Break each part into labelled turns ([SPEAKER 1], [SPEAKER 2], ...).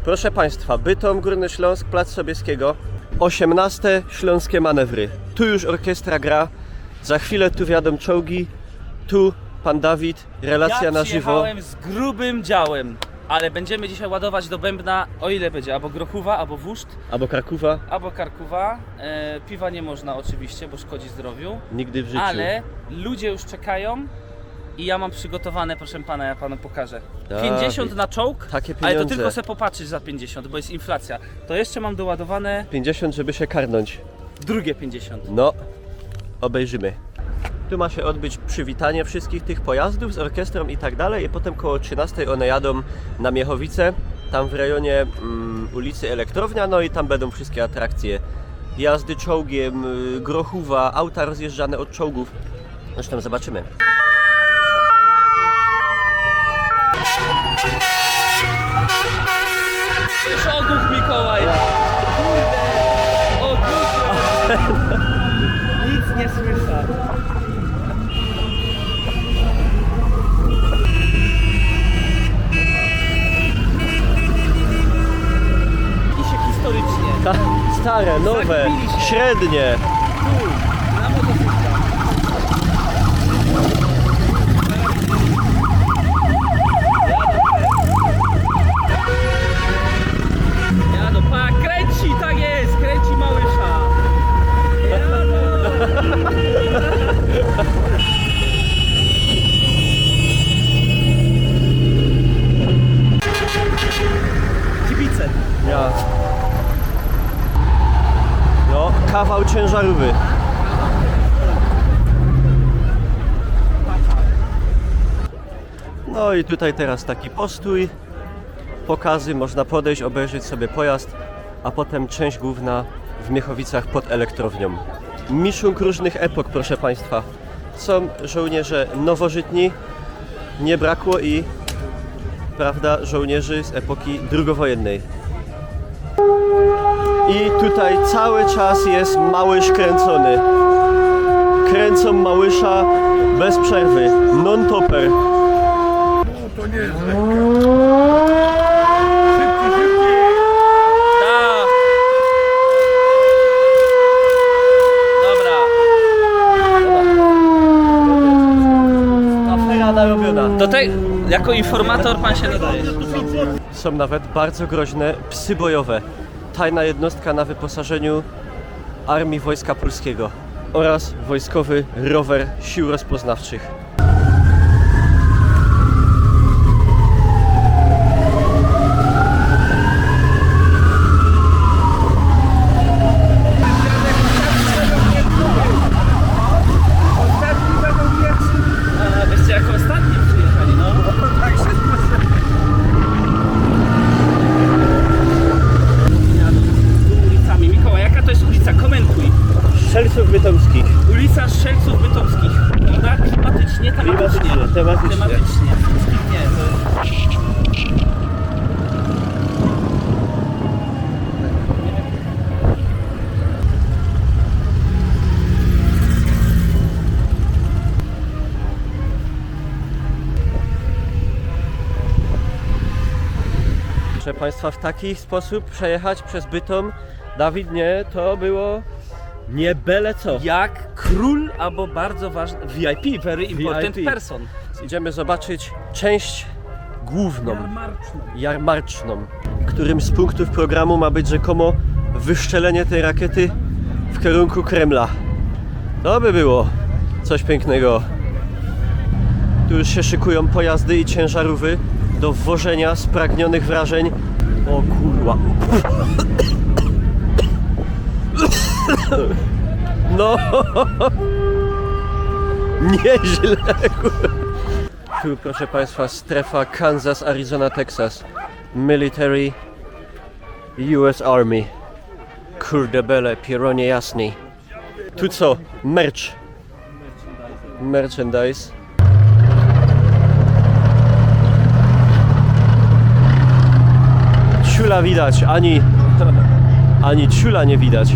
[SPEAKER 1] Proszę Państwa, Bytom, Górny Śląsk, Plac Sobieskiego, 18 śląskie manewry. Tu już orkiestra gra, za chwilę tu wjadą czołgi, tu pan Dawid, relacja na żywo.
[SPEAKER 2] Ja przyjechałem z grubym działem, ale będziemy dzisiaj ładować do bębna, o ile będzie, albo Grochówa, albo Wóżd,
[SPEAKER 1] Albo Krakowa.
[SPEAKER 2] albo Karkuwa. Piwa nie można oczywiście, bo szkodzi zdrowiu,
[SPEAKER 1] Nigdy w życiu.
[SPEAKER 2] ale ludzie już czekają i ja mam przygotowane, proszę pana, ja panu pokażę.
[SPEAKER 1] Dawid.
[SPEAKER 2] 50 na czołg,
[SPEAKER 1] Takie
[SPEAKER 2] ale to
[SPEAKER 1] pieniądze.
[SPEAKER 2] tylko sobie popatrzeć za 50, bo jest inflacja. To jeszcze mam doładowane
[SPEAKER 1] 50, żeby się karnąć.
[SPEAKER 2] drugie 50.
[SPEAKER 1] No, obejrzymy. Tu ma się odbyć przywitanie wszystkich tych pojazdów z orkiestrą i tak dalej, i potem koło 13 one jadą na Miechowice, tam w rejonie ulicy Elektrownia, no i tam będą wszystkie atrakcje. Jazdy czołgiem, Grochówa, auta rozjeżdżane od czołgów. Zresztą zobaczymy.
[SPEAKER 2] Już ogłuch Mikołaj! Kurde! Ogłuch! Nic nie słyszę. I się historycznie.
[SPEAKER 1] Stare, nowe,
[SPEAKER 2] Zakpiliśmy.
[SPEAKER 1] średnie.
[SPEAKER 2] Tu, na motocyklach. Jadą, pa, kręci, tak jest, kręci Małysza. Kibice.
[SPEAKER 1] Ja. No, kawał ciężarówki. No i tutaj teraz taki postój, pokazy, można podejść, obejrzeć sobie pojazd, a potem część główna w Miechowicach pod elektrownią. Miszunk różnych epok, proszę Państwa. Są żołnierze nowożytni, nie brakło i, prawda, żołnierzy z epoki drugowojennej. I tutaj cały czas jest Małysz kręcony. Kręcą Małysza bez przerwy, non-topper.
[SPEAKER 3] To nie jest lekka.
[SPEAKER 2] Tak. Dobra.
[SPEAKER 1] Afera narobiona.
[SPEAKER 2] Do tej, jako informator pan się nadaje.
[SPEAKER 1] Są nawet bardzo groźne psy bojowe. Tajna jednostka na wyposażeniu Armii Wojska Polskiego oraz wojskowy rower sił rozpoznawczych.
[SPEAKER 2] A byście jako ostatni przyjechali, no. Jadą z ulicami. Mikołaj, jaka to jest ulica? Komentuj.
[SPEAKER 1] Strzelców bytomskich.
[SPEAKER 2] Ulica Strzelców Bytomskich. Prawda? Klimatycznie, tematycznie.
[SPEAKER 1] Tematycznie.
[SPEAKER 2] Tematycznie. Wszystkich nie. To jest...
[SPEAKER 1] Proszę Państwa, w taki sposób przejechać przez Bytom, Dawid, nie, to było nie byle co.
[SPEAKER 2] Jak król albo bardzo ważny VIP, very important
[SPEAKER 1] VIP.
[SPEAKER 2] person.
[SPEAKER 1] Idziemy zobaczyć część główną,
[SPEAKER 2] Jarmarczną.
[SPEAKER 1] jarmarczną, którym z punktów programu ma być rzekomo wyszczelenie tej rakiety w kierunku Kremla. To by było coś pięknego. Tu już się szykują pojazdy i ciężarówki do wwożenia spragnionych wrażeń. O kurwa. No, nieźle. Tu, proszę Państwa, strefa Kansas, Arizona, Texas. Military US Army. Kurde bele, pieronie jasny. Tu co? Merch. Merchandise. Ciula widać, ani ciula nie widać.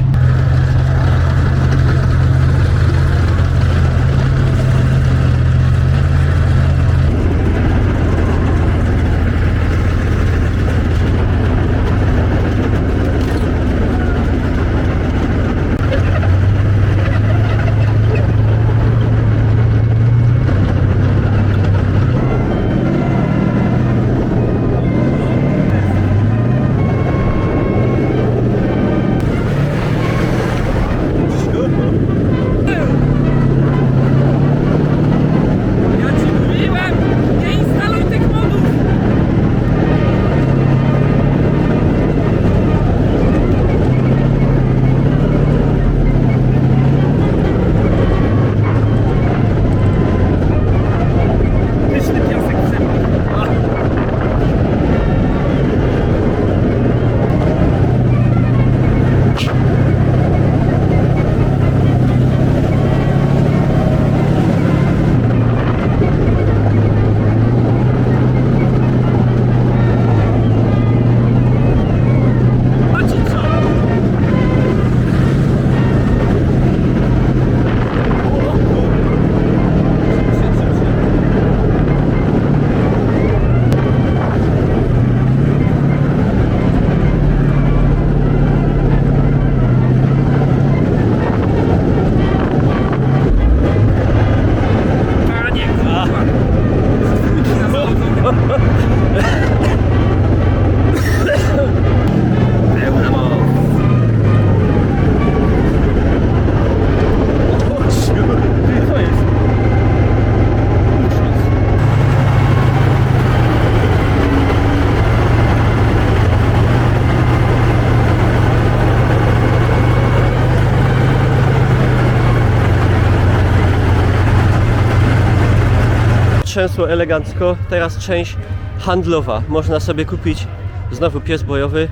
[SPEAKER 1] trzęsło elegancko. Teraz część handlowa. Można sobie kupić znowu pies bojowy,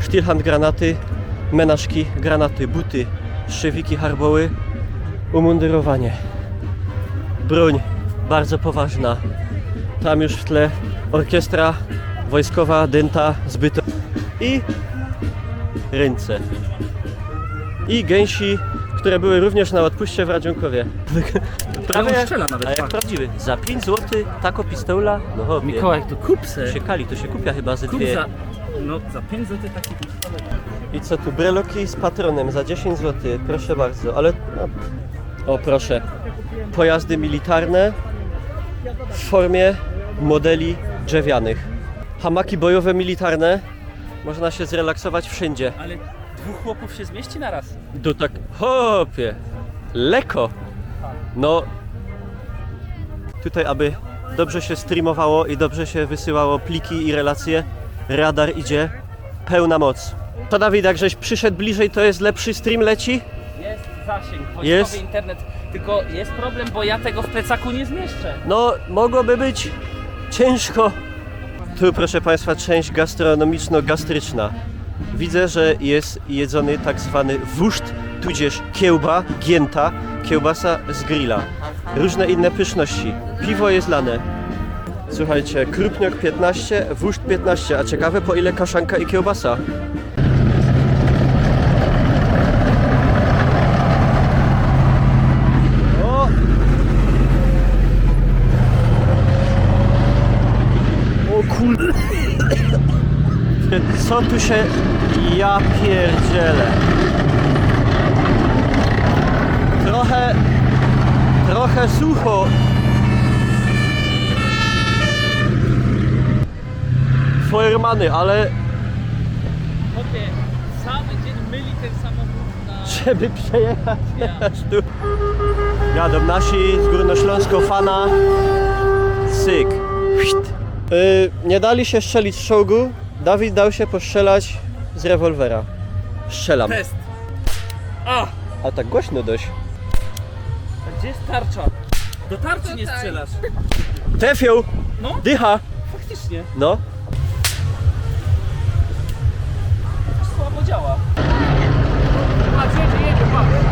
[SPEAKER 1] sztilhand granaty, menażki, granaty, buty, szywiki, harboły, umundurowanie. Broń bardzo poważna. Tam już w tle orkiestra wojskowa, dęta, zbyto i ręce. I gęsi, które były również na odpuście w Radzionkowie. Prawie
[SPEAKER 2] strzela nawet,
[SPEAKER 1] a jak
[SPEAKER 2] tak.
[SPEAKER 1] prawdziwy. Za 5 zł tako pistola? No hopie.
[SPEAKER 2] Mikołaj, to kup se.
[SPEAKER 1] Siekali, to się kupia chyba ze
[SPEAKER 2] Kup
[SPEAKER 1] dwie.
[SPEAKER 2] za... No za 5 zł taki pistolet.
[SPEAKER 1] I co tu? Breloki z patronem za 10 zł, proszę bardzo, ale... No. O proszę. Pojazdy militarne w formie modeli drzewianych. Hamaki bojowe militarne. Można się zrelaksować wszędzie.
[SPEAKER 2] Ale 2 chłopów się zmieści naraz.
[SPEAKER 1] Tu tak... Hopie! Leko! No... Tutaj, aby dobrze się streamowało i dobrze się wysyłało pliki i relacje, radar idzie pełna moc. To Dawid, jak żeś przyszedł bliżej, to jest lepszy stream leci?
[SPEAKER 2] Jest zasięg, wojskowy
[SPEAKER 1] Jest.
[SPEAKER 2] internet. Tylko jest problem, bo ja tego w plecaku nie zmieszczę.
[SPEAKER 1] No, mogłoby być ciężko. Tu, proszę Państwa, część gastronomiczno-gastryczna. Widzę, że jest jedzony tak zwany wuszt, tudzież kiełba, gięta, kiełbasa z grilla. Różne inne pyszności. Piwo jest lane. Słuchajcie, krupniok 15, wuszt 15, a ciekawe po ile kaszanka i kiełbasa. O! O kurde! Co tu się... Ja pierdzielę. Trochę sucho. Feuermany, ale
[SPEAKER 2] Chłopie, cały dzień myli ten samochód na...
[SPEAKER 1] żeby przejechać
[SPEAKER 2] Ja.
[SPEAKER 1] aż tu. Jadą nasi z Górnośląsko-Fana. Syk. Nie dali się strzelić z czołgu. Dawid dał się postrzelać z rewolwera. Strzelam.
[SPEAKER 2] Test. A!
[SPEAKER 1] A tak głośno dość.
[SPEAKER 2] A gdzie jest tarcza? Do tarczy nie strzelasz.
[SPEAKER 1] Trafią!
[SPEAKER 2] No,
[SPEAKER 1] Dycha!
[SPEAKER 2] faktycznie.
[SPEAKER 1] No.
[SPEAKER 2] Słabo działa. Patrz, jedzie, patrz.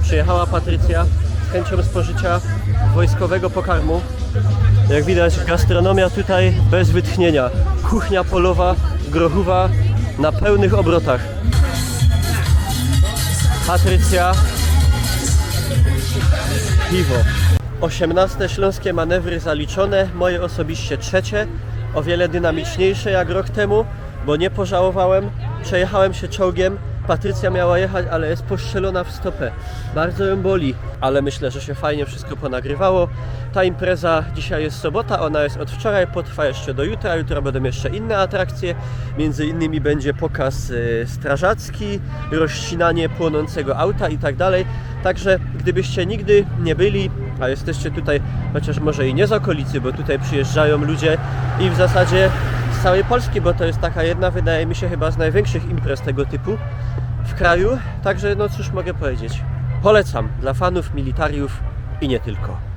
[SPEAKER 1] Przyjechała Patrycja z chęcią spożycia wojskowego pokarmu. Jak widać, gastronomia tutaj bez wytchnienia. Kuchnia polowa, grochowa na pełnych obrotach. Patrycja, piwo. 18 śląskie manewry zaliczone, moje osobiście trzecie. O wiele dynamiczniejsze jak rok temu, bo nie pożałowałem. Przejechałem się czołgiem. Patrycja miała jechać, ale jest postrzelona w stopę. Bardzo ją boli, ale myślę, że się fajnie wszystko ponagrywało. Ta impreza dzisiaj jest sobota, ona jest od wczoraj, potrwa jeszcze do jutra. Jutro będą jeszcze inne atrakcje. Między innymi będzie pokaz strażacki, rozcinanie płonącego auta i tak dalej. Także gdybyście nigdy nie byli, a jesteście tutaj chociaż może i nie z okolicy, bo tutaj przyjeżdżają ludzie i w zasadzie z całej Polski, bo to jest taka jedna, wydaje mi się, chyba z największych imprez tego typu w kraju. Także no cóż mogę powiedzieć. Polecam dla fanów militariów i nie tylko.